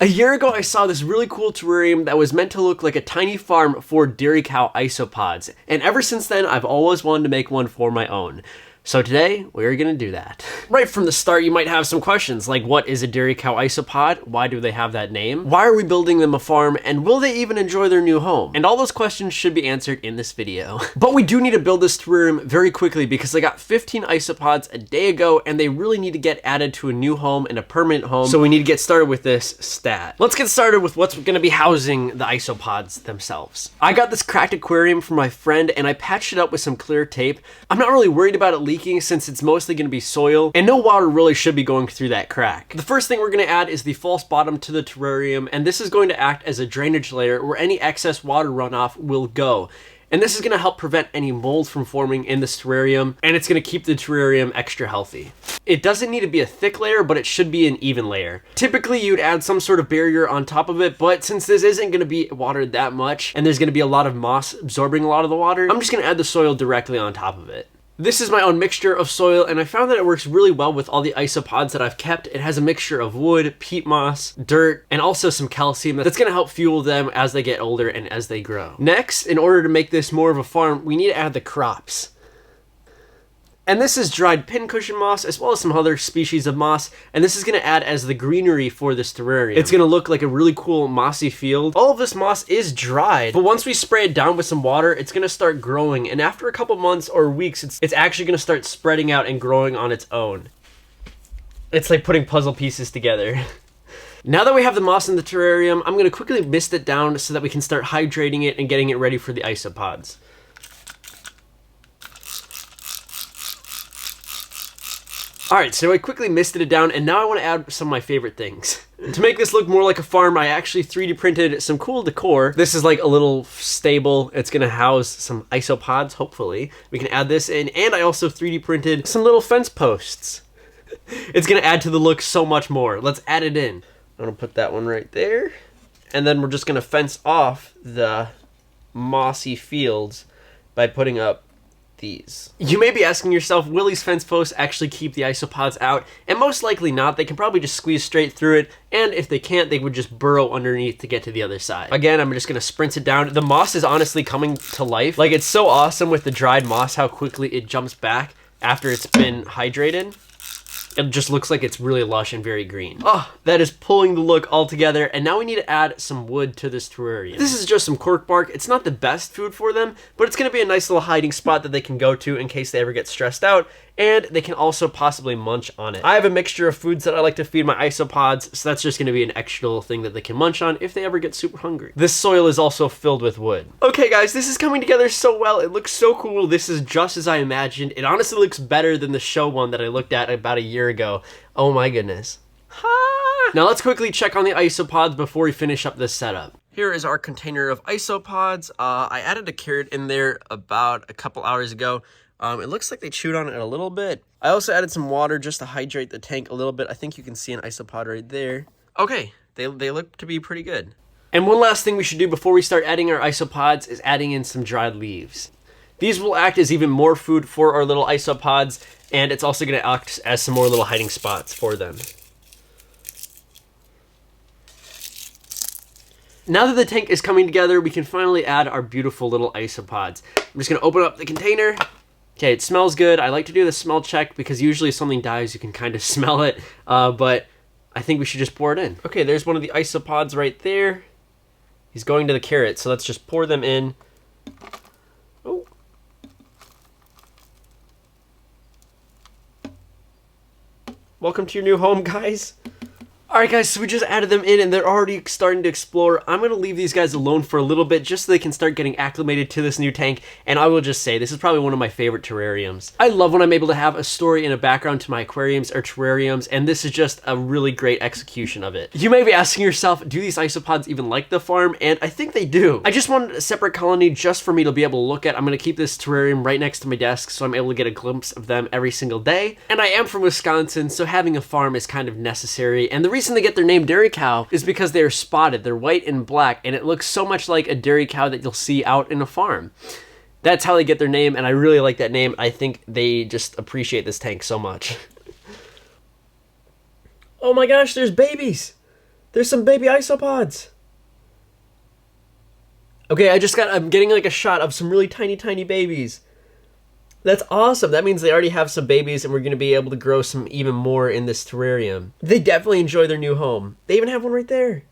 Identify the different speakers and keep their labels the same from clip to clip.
Speaker 1: A year ago, I saw this really cool terrarium that was meant to look like a tiny farm for dairy cow isopods, and ever since then, I've always wanted to make one for my own. So today, we're gonna do that. Right from the start, you might have some questions, like what is a dairy cow isopod? Why do they have that name? Why are we building them a farm? And will they even enjoy their new home? And all those questions should be answered in this video. But we do need to build this terrarium very quickly because I got 15 isopods a day ago and they really need to get added to a new home and a permanent home. So we need to get started with this stat. Let's get started with what's gonna be housing the isopods themselves. I got this cracked aquarium from my friend and I patched it up with some clear tape. I'm not really worried about it leaking since it's mostly going to be soil and no water really should be going through that crack. The first thing we're going to add is the false bottom to the terrarium, and this is going to act as a drainage layer where any excess water runoff will go. And this is going to help prevent any mold from forming in this terrarium, and it's going to keep the terrarium extra healthy. It doesn't need to be a thick layer, but it should be an even layer. Typically, you'd add some sort of barrier on top of it, but since this isn't going to be watered that much, and there's going to be a lot of moss absorbing a lot of the water, I'm just going to add the soil directly on top of it. This is my own mixture of soil, and I found that it works really well with all the isopods that I've kept. It has a mixture of wood, peat moss, dirt, and also some calcium that's going to help fuel them as they get older and as they grow. Next, in order to make this more of a farm, we need to add the crops. And this is dried pincushion moss, as well as some other species of moss, and this is going to add as the greenery for this terrarium. It's going to look like a really cool mossy field. All of this moss is dried, but once we spray it down with some water, it's going to start growing, and after a couple months or weeks, it's actually going to start spreading out and growing on its own. It's like putting puzzle pieces together. Now that we have the moss in the terrarium, I'm going to quickly mist it down so that we can start hydrating it and getting it ready for the isopods. Alright, so I quickly misted it down, and now I want to add some of my favorite things. To make this look more like a farm, I actually 3D printed some cool decor. This is like a little stable. It's going to house some isopods, hopefully. We can add this in, and I also 3D printed some little fence posts. It's going to add to the look so much more. Let's add it in. I'm going to put that one right there. And then we're just going to fence off the mossy fields by putting up these. You may be asking yourself, will these fence posts actually keep the isopods out? And most likely not. They can probably just squeeze straight through it, and if they can't, they would just burrow underneath to get to the other side. Again, I'm just gonna sprint it down. The moss is honestly coming to life. Like, it's so awesome with the dried moss how quickly it jumps back after it's been hydrated. It just looks like it's really lush and very green. Oh, that is pulling the look all together, and now we need to add some wood to this terrarium. This is just some cork bark. It's not the best food for them, but it's going to be a nice little hiding spot that they can go to in case they ever get stressed out, and they can also possibly munch on it. I have a mixture of foods that I like to feed my isopods, so that's just going to be an extra little thing that they can munch on if they ever get super hungry. This soil is also filled with wood. Okay guys, this is coming together so well. It looks so cool. This is just as I imagined. It honestly looks better than the show one that I looked at about a year ago. Oh my goodness. Now let's quickly check on the isopods before we finish up this setup. Here is our container of isopods. I added a carrot in there about a couple hours ago. It looks like they chewed on it a little bit. I also added some water just to hydrate the tank a little bit. I think you can see an isopod right there. Okay, they look to be pretty good. And one last thing we should do before we start adding our isopods is adding in some dried leaves. These will act as even more food for our little isopods, and it's also going to act as some more little hiding spots for them. Now that the tank is coming together, we can finally add our beautiful little isopods. I'm just going to open up the container. Okay, it smells good. I like to do the smell check because usually if something dies, you can kind of smell it, but I think we should just pour it in. Okay, there's one of the isopods right there. He's going to the carrot, so let's just pour them in. Oh. Welcome to your new home, guys. Alright guys, so we just added them in and they're already starting to explore. I'm going to leave these guys alone for a little bit just so they can start getting acclimated to this new tank, and I will just say, this is probably one of my favorite terrariums. I love when I'm able to have a story and a background to my aquariums or terrariums, and this is just a really great execution of it. You may be asking yourself, do these isopods even like the farm? And I think they do. I just wanted a separate colony just for me to be able to look at. I'm going to keep this terrarium right next to my desk so I'm able to get a glimpse of them every single day. And I am from Wisconsin, so having a farm is kind of necessary, and the reason they get their name dairy cow is because they are spotted. They're white and black, and it looks so much like a dairy cow that you'll see out in a farm. That's how they get their name, and I really like that name. I think they just appreciate this tank so much. Oh my gosh, there's babies! There's some baby isopods. Okay, I'm getting like a shot of some really tiny, tiny babies. That's awesome. That means they already have some babies and we're going to be able to grow some even more in this terrarium. They definitely enjoy their new home. They even have one right there.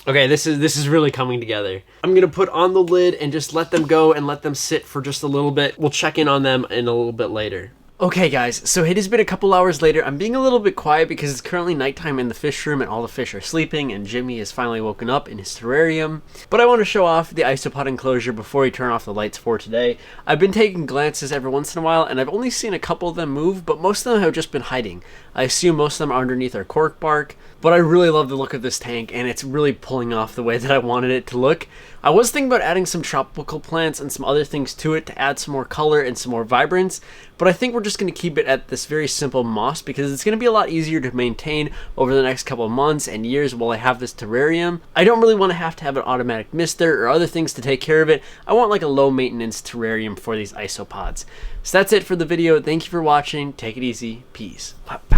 Speaker 1: Okay, this is really coming together. I'm going to put on the lid and just let them go and let them sit for just a little bit. We'll check in on them in a little bit later. Okay guys, so it has been a couple hours later. I'm being a little bit quiet because it's currently nighttime in the fish room and all the fish are sleeping and Jimmy is finally woken up in his terrarium. But I want to show off the isopod enclosure before we turn off the lights for today. I've been taking glances every once in a while and I've only seen a couple of them move, but most of them have just been hiding. I assume most of them are underneath our cork bark, but I really love the look of this tank and it's really pulling off the way that I wanted it to look. I was thinking about adding some tropical plants and some other things to it to add some more color and some more vibrance, but I think we're just going to keep it at this very simple moss because it's going to be a lot easier to maintain over the next couple of months and years while I have this terrarium. I don't really want to have an automatic mister or other things to take care of it. I want like a low maintenance terrarium for these isopods. So that's it for the video. Thank you for watching. Take it easy. Peace. Bye.